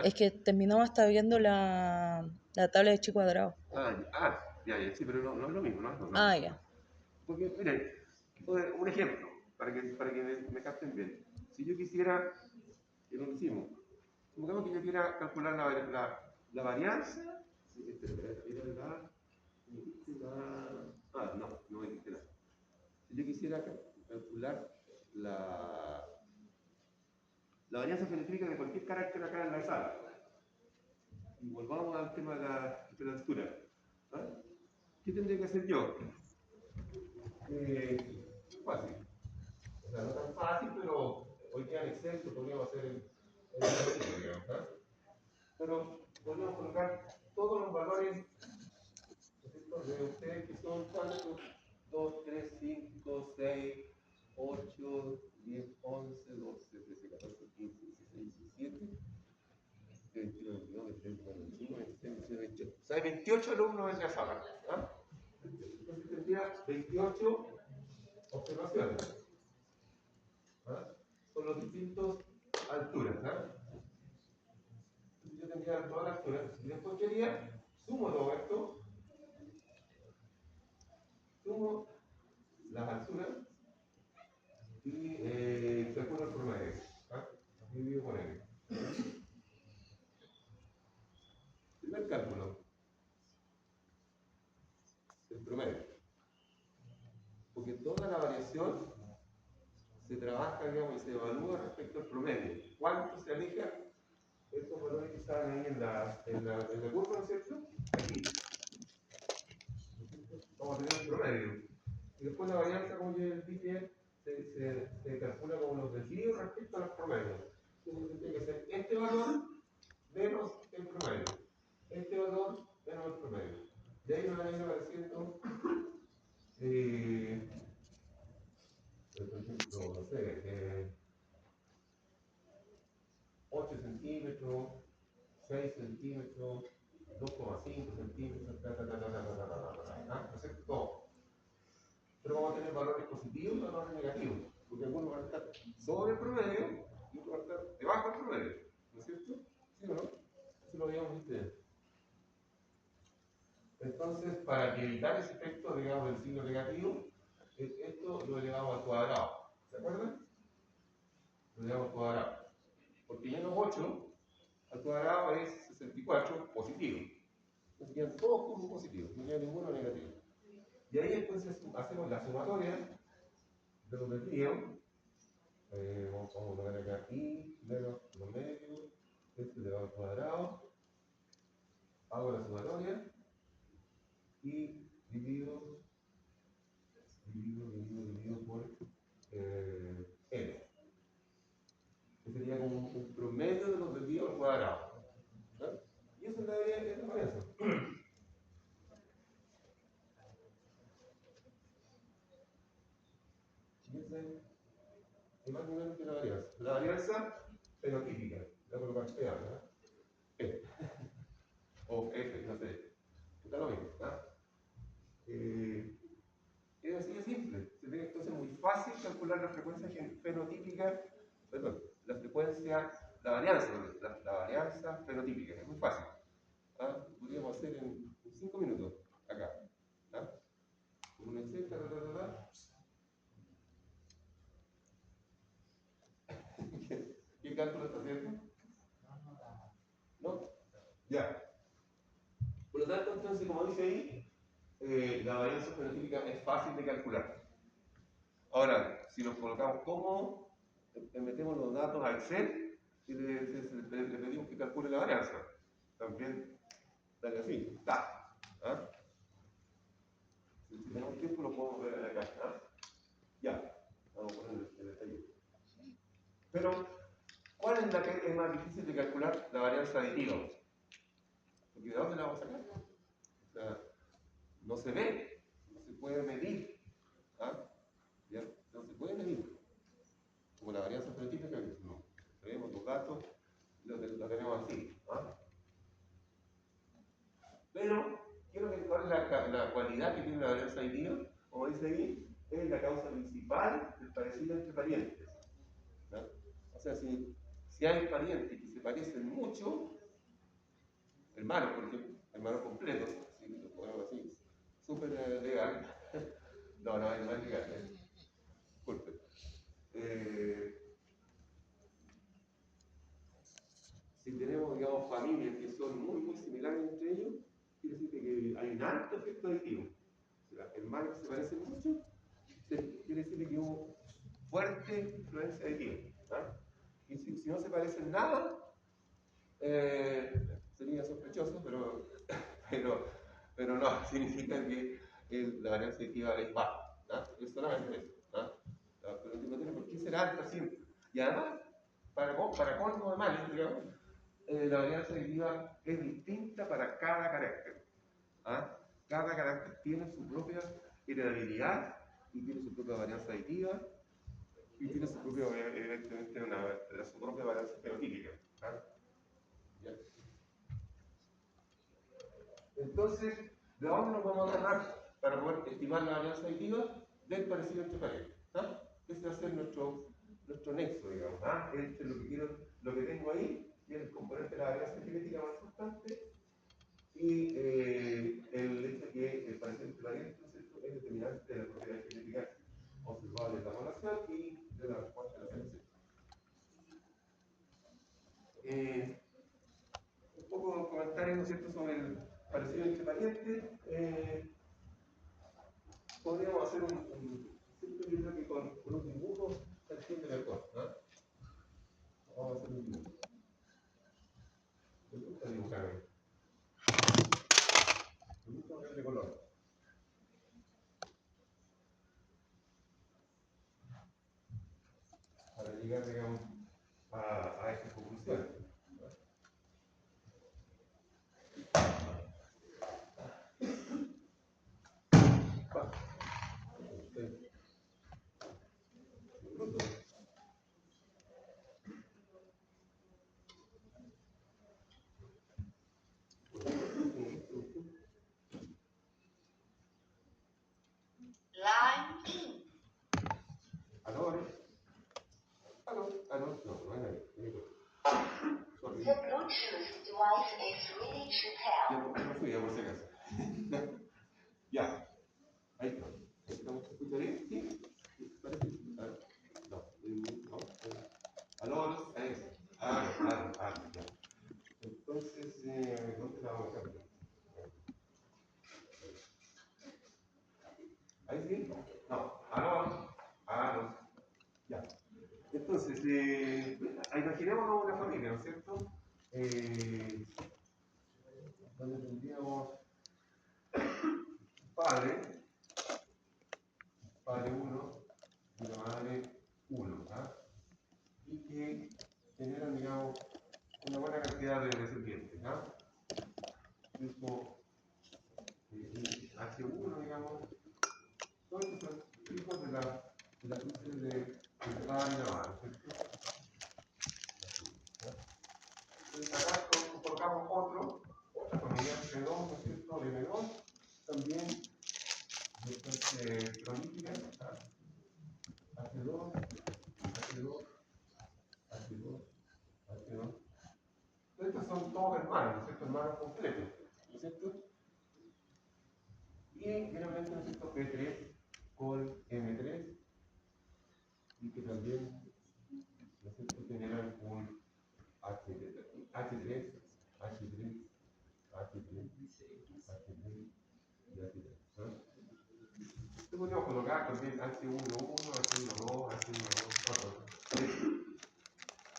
Es que terminamos hasta viendo la tabla de chi cuadrado. Ya, sí, pero no es lo mismo, ¿no? Ya. Porque, miren, un ejemplo, para que me capten bien. Si yo quisiera, que lo hicimos, Supongamos que yo quiera calcular la varianza. Sí, era no me dijiste nada. Si yo quisiera calcular la varianza fenotípica de cualquier carácter acá en la sala, y volvamos al tema de la altura, ¿ah? ¿Qué tendría que hacer yo? Fácil. O sea, no tan fácil, pero hoy día en Excel lo podríamos hacer en digamos, ¿ah? Pero podríamos colocar todos los valores de ustedes que son ¿cuántos? 2, 3, 5, 6, 8, 10, 11, 12, 13, 14, 15, 16, 17, 21, 22, 23, 25, 26, 27, 28. O sea, hay 28 alumnos en la sala. ¿Ah? Entonces tendría 28 observaciones. ¿Ah? Son las distintas alturas. ¿Ah? Entonces yo tendría todas las alturas. Y después quería, sumo todo esto, sumo las alturas y calculo el promedio. ¿Ah? Dividido por n. Primer cálculo, el promedio. Porque toda la variación se trabaja, digamos, y se evalúa respecto al promedio. ¿Cuánto se aleja estos valores que están ahí en la curva, ¿no es cierto? Aquí. Vamos a tener el promedio. Y después la varianza, como ya dije, se calcula como los desvíos respecto a los promedios. Entonces tiene que ser este valor menos el promedio. Este valor menos el promedio. De ahí nos van a ir apareciendo, por ejemplo, no sé, 8 centímetros, 6 centímetros, 2,5 centímetros, ¿no es cierto? Todo. Pero vamos a tener valores positivos y valores negativos, porque algunos van a estar sobre el promedio y otros van a estar debajo del promedio, ¿no es cierto? ¿Sí o no? Eso lo habíamos visto antes. Entonces, para evitar ese efecto, digamos, del signo negativo, esto lo elevamos al cuadrado. ¿Se acuerdan? Lo elevamos al cuadrado. Porque menos 8 al cuadrado es 64 positivo. Entonces quedan todos como positivos, no queda ninguno negativo. Y ahí entonces hacemos la sumatoria de los desvíos. Vamos a poner acá i menos promedio, esto elevado al cuadrado. Hago la sumatoria y divido por n. Que sería como un promedio de los desvíos al cuadrado. ¿No? Y eso es la varianza. Y esa es más o menos que la varianza. La varianza fenotípica. La colocar P, ¿verdad? P. O F, no sé. Está lo mismo. ¿Ah? Es así de simple. Entonces es muy fácil calcular la frecuencia fenotípica, perdón, la varianza fenotípica. Es muy fácil. ¿Ah? Podríamos hacer en 5 minutos acá. ¿Ah? Con un Excel, ¿Qué cálculo está haciendo? ¿No? Ya. Por lo tanto, entonces, como dice ahí, la varianza fenotípica es fácil de calcular. Ahora, si nos colocamos como, metemos los datos a Excel y le pedimos que calcule la varianza. También, dale así, da. ¿Ah? Si tenemos tiempo, lo podemos ver acá. ¿Ah? Ya, vamos a poner el detalle. Pero, ¿cuál es la que es más difícil de calcular? La varianza aditiva. Porque ¿de dónde la vamos a sacar? O sea, no se ve, no se puede medir. ¿Ah? ¿Ya? No se puede medir. Como la varianza fenotípica, no. Tenemos los datos, lo tenemos así. ¿Ah? Pero, ¿cuál es la cualidad que tiene la varianza aditiva? Como dice ahí, es la causa principal del parecido entre parientes. ¿No? O sea, si hay parientes que se parecen mucho, hermanos, por ejemplo, hermanos completos, así lo ponemos así, súper legal. No es legal, disculpe. si tenemos, digamos, familias que son muy similares entre ellos, quiere decir que hay un alto efecto aditivo. O sea, hermanos que se parecen mucho, quiere decir que hubo fuerte influencia aditiva. ¿Ah? Y si no se parecen nada, sería sospechoso, pero no, significa que la varianza aditiva es baja. ¿Ah? Es solamente eso. ¿Ah? Pero no tiene por qué ser alta siempre. Y además, para colmo de males, digamos, la varianza aditiva es distinta para cada carácter. ¿Ah? Cada carácter tiene su propia heredabilidad y tiene su propia varianza aditiva y tiene su propia, evidentemente, su propia varianza fenotípica. ¿Ah? Entonces, ¿de dónde nos vamos a agarrar para poder estimar la varianza aditiva? Del parecido entre parejas. ¿Ah? Ese va a ser nuestro nexo, digamos. ¿Ah? Este es lo que tengo ahí, y el componente de la varianza genética más importante, y el hecho de que el parecido entre parejas es determinante de la propiedad genética observable de la población y de la respuesta de la selección. Un poco de comentarios, ¿no es cierto?, sobre el parecido entre parientes. Podríamos hacer siempre yo creo que con un dibujo se entiende mejor, ¿no? Vamos a hacer un dibujo. Me gusta dibujar. Me gusta ponerle color. Para llegar, digamos, a esta conclusión. The Bluetooth device is ready to pair. Ya no fui, por si acaso. Ya. Ahí está. ¿Estamos escuchando bien? ¿Sí? ¿Parece? No. Aló, ahí está. Ya. Entonces, ¿dónde la vamos a hacer? ¿Ahí sí? No. Aló. Ya. Entonces, imaginémonos una familia, ¿no es cierto? Donde tendríamos un padre 1 y la madre 1, ¿ah? Y que generan, digamos, una buena cantidad de descendientes, ¿ah? Tipo H1, digamos, todos estos son hijos de la cruces del padre y la madre, ¿cierto? Entonces acá colocamos otra familia, P2, ¿no es cierto? M2, también cronítica, H2, estos son todos hermanos, ¿no es cierto? Hermanos completos, ¿no es cierto? Y finalmente, ¿no es cierto? P3 con M3, y que también, ¿no es cierto?, generan un H3, H3 y H3, ¿no? Esto podríamos colocar también H11, H12, H12, 3,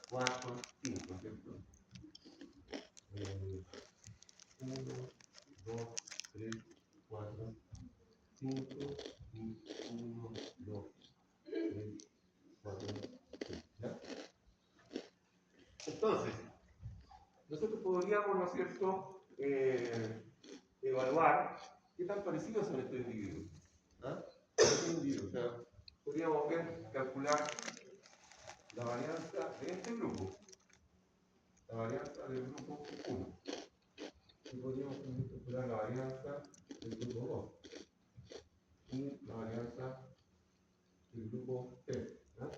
4, 5, ¿no es cierto? 1, 2, 3, 4, 5 y 1, 2, 3, 4, 5. ¿Ya? Entonces, nosotros podríamos, ¿no es cierto?, evaluar qué tan parecidos son estos individuos. ¿Ah? O sea, podríamos calcular la varianza de este grupo, la varianza del grupo 1. Y podríamos también calcular la varianza del grupo 2 y la varianza del grupo 3. ¿Ah?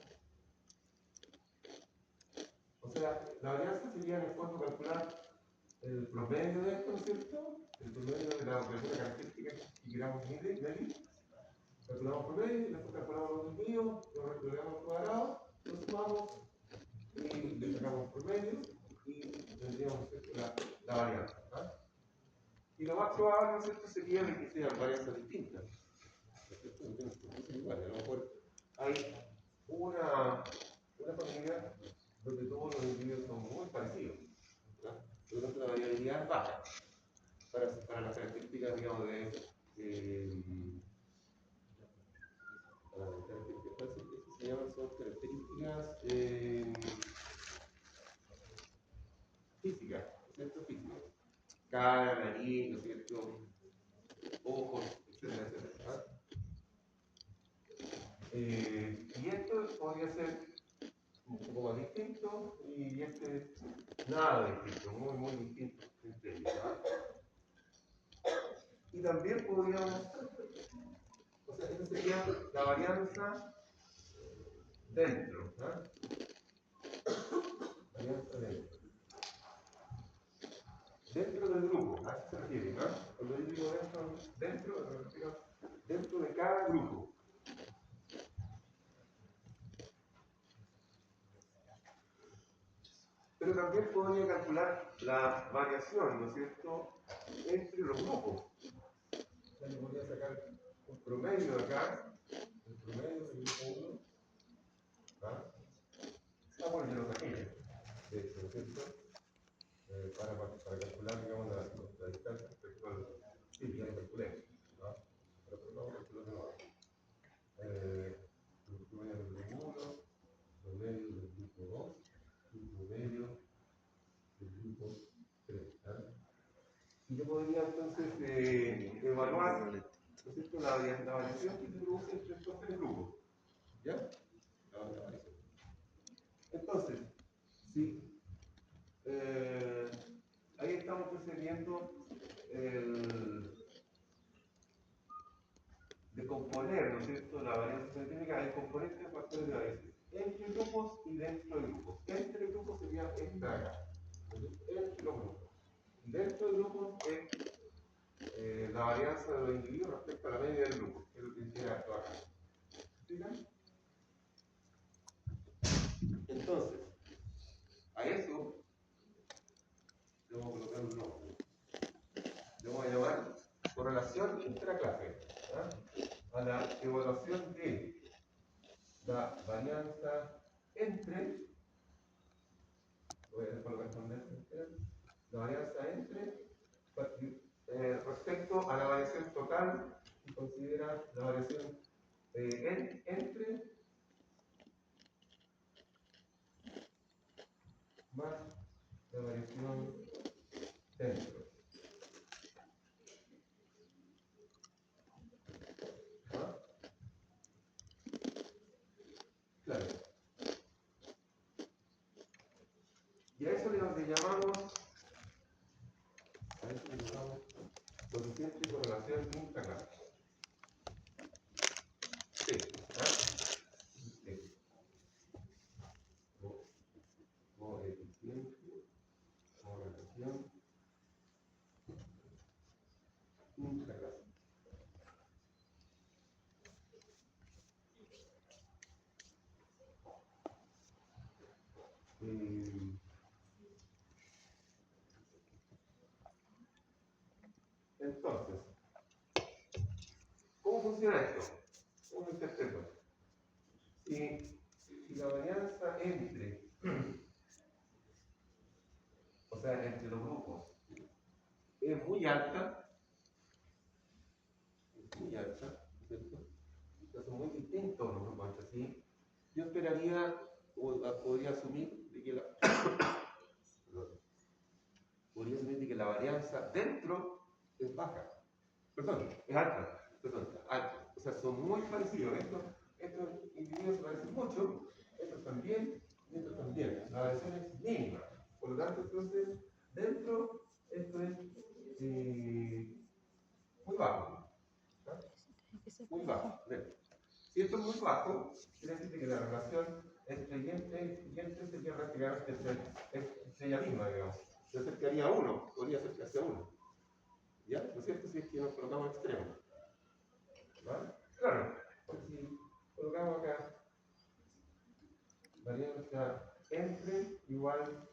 O sea, la varianza sería en el fondo calcular el promedio de esto, ¿no es cierto? El promedio de la característica que queramos medir. Calculamos promedio, después calculamos los desvíos, lo recordamos al cuadrado, lo sumamos y le sacamos promedio y tendríamos, ¿no es cierto?, la varianza. ¿Ah? Y lo más probable, ¿no es cierto?, sería de que sean varianzas distintas. ¿No es cierto? Entonces, igual, a lo mejor hay una familia donde todos los individuos son muy parecidos. ¿No? Por lo tanto, la variabilidad es baja para las características, digamos, para las características, eso se llaman, son características físicas, ¿no es cierto? Físicas. Cara, nariz, ¿no es cierto? Ojos, etcétera, etcétera. ¿Ah? Y esto podría ser un poco más distinto y este nada distinto, muy, muy distinto entre ellos. ¿Ah? Y también podríamos, o sea, esa sería la varianza dentro. ¿Ah? Varianza dentro. Dentro del grupo, a eso se refiere, ¿no? Cuando yo digo dentro, me refiero dentro de cada grupo. Pero también podría calcular la variación, ¿no es cierto?, entre los grupos. O sea, yo podría sacar un promedio de acá, el promedio del grupo 1, ¿ah? Bueno, yo lo saqué, de hecho, ¿no es cierto?, para calcular, digamos, la distancia respecto al... Sí, ya lo calculé, ¿no? Pero vamos a calcular de nuevo. El promedio del grupo 1, promedio del grupo 2, y promedio del grupo 3. ¿Ah? Y yo podría entonces evaluar, ¿no es cierto?, la variación que se produce entre estos tres grupos. ¿Ya? La variación. Entonces, sí. Ahí estamos viendo de componer, ¿no es cierto?, la varianza científica en componentes de factores de variación entre grupos y dentro de grupos. Entre grupos sería esta acá. Entre los grupos. Dentro de grupos es la varianza de los individuos respecto a la media del grupo, que es lo que dice esto acá. ¿Entienden? Entonces, a eso le vamos a colocar un nombre. Le vamos a llamar correlación intraclase. ¿Ah? A la evaluación de la varianza entre, voy a colocar con la varianza entre respecto a la variación total y considera la variación entre más la variación dentro. ¿Ah? Claro. Y a eso le llamamos coeficiente de correlación intraclase. Sí. ¿Ah? Sí. Coeficiente de correlación intraclase. Entonces, ¿cómo funciona esto? ¿Cómo lo interpreto? Si la varianza entre, o sea, entre los grupos, es muy alta, ¿cierto? O sea, son muy distintos los grupos entre sí, yo esperaría, o podría asumir de que la varianza dentro es baja. Perdón, es alta. Perdón, alta. O sea, son muy parecidos. Estos individuos se parecen mucho, estos también, y estos también. La variación es mínima. Por lo tanto, entonces, dentro, esto es muy bajo. ¿Ah? Muy bajo. Dentro. Si esto es muy bajo, quiere decir que la relación entre y entre sería prácticamente entre ella misma, digamos. Se acercaría a 1, podría acercarse a 1. ¿Ya? ¿No es cierto? Si es que nos colocamos extremos. ¿Vale? Claro, porque si colocamos acá varianza entre igual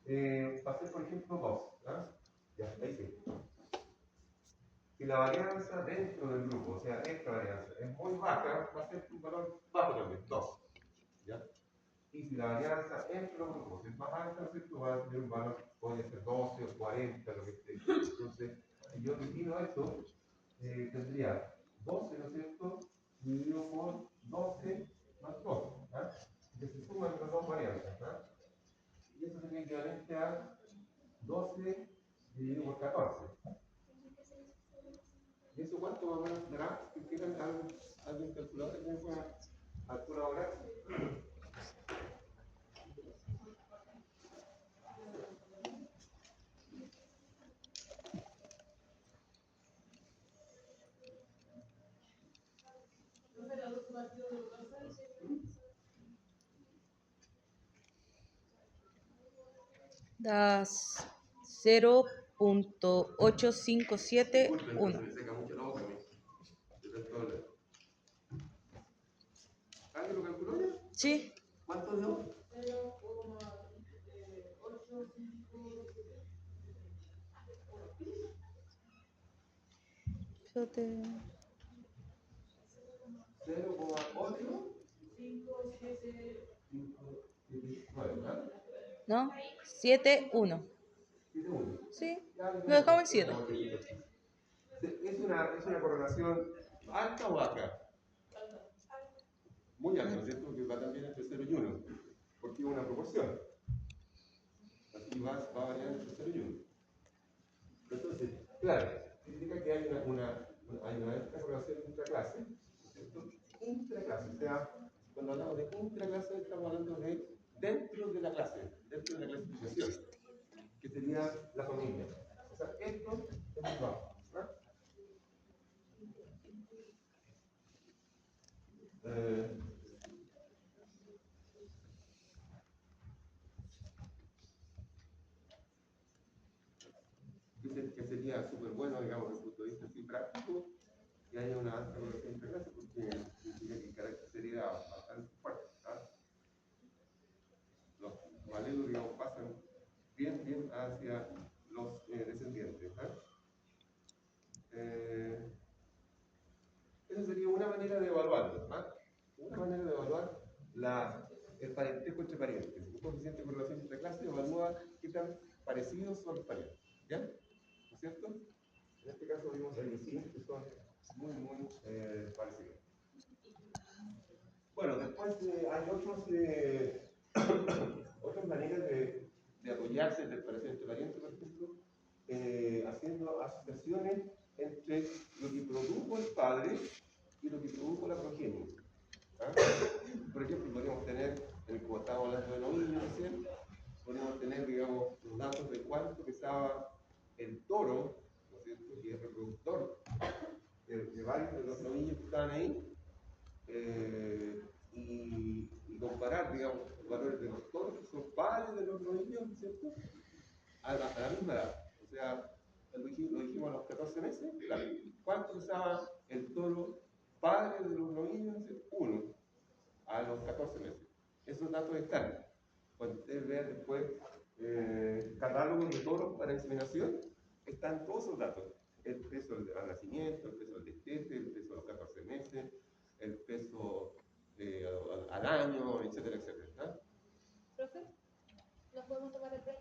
va a ser, por ejemplo, 2. ¿Ah? Ya, ahí sí. Si la varianza dentro del grupo, o sea, esta varianza, es muy baja, va a ser un valor bajo también, 2. ¿Ya? Y si la varianza entre los grupos es más alta, ¿no es cierto? Va a tener un valor, puede ser 12 o 40, lo que esté. Entonces, si yo defino esto, tendría 12, ¿no es cierto?, dividido por 12 más 2, ¿ah? Que se suman las dos varianzas, ¿ah? Y eso sería equivalente a 12 dividido por 14. ¿Y eso cuánto más o menos dará? Si tienen algún calculador que me pueda calcular ahora. Da Disculpen, se 0.8571. me seca mucho la boca a mí. De tanto hablar. ¿Alguien lo calculó ya? Sí. ¿Cuánto dio? 0,8 579, ¿verdad? ¿No? 7.1. 7,1. Sí. Ya, Lo dejamos en 7. ¿Es una correlación alta o baja? Muy alta, ¿no es cierto? Porque va también entre 0 y 1, porque es una proporción. Así va a variar entre 0 y 1. Entonces, claro, significa que hay una alta correlación intraclase, ¿no es cierto? Intraclase, o sea, cuando hablamos de intraclase estamos hablando de dentro de la clase, dentro de la clasificación, que sería la familia. O sea, esto es muy bajo, ¿verdad? Que sería súper bueno, digamos, desde el punto de vista así práctico, que haya una alta correlación entre clases, porque significa que el carácter sería bastante fuerte. ¿Ah? Los alelos, digamos, pasan bien hacia los descendientes. ¿Ah? Esa sería una manera de evaluarlo. ¿Ah? Una manera de evaluar el parentesco entre parientes. Un coeficiente de correlación entre clases evalúa qué tan parecidos son los parientes. ¿Ya? ¿No es cierto? En este caso vimos el vecino, que son muy parecidos. Bueno, después hay otras maneras de apoyarse en la separación entre parientes, por ejemplo, haciendo asociaciones entre lo que produjo el padre y lo que produjo la progenie. ¿Ah? Por ejemplo, podríamos tener, como estábamos hablando de novillos recién, podríamos tener, digamos, los datos de cuánto pesaba el toro, ¿no es cierto?, que es reproductor de varios de los novillos que estaban ahí, y comparar, digamos, los valores de los toros que son padres de los novillos, ¿no es cierto?, a la misma edad. O sea, lo dijimos a los 14 meses, claro. ¿Cuánto pesaba el toro padre de los novillos? 1 a los 14 meses. Esos datos están. Cuando ustedes vean después catálogos de toros para inseminación, están todos esos datos. El peso al nacimiento, el peso del destete, el peso a los 14 meses, el peso al año, etcétera, etcétera. ¿Ah? Profe, ¿nos podemos tomar el break?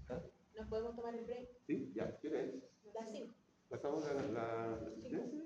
¿Ah? ¿Nos podemos tomar el break? Sí, ya, ¿quién es? Las 5. ¿Pasamos la asistencia?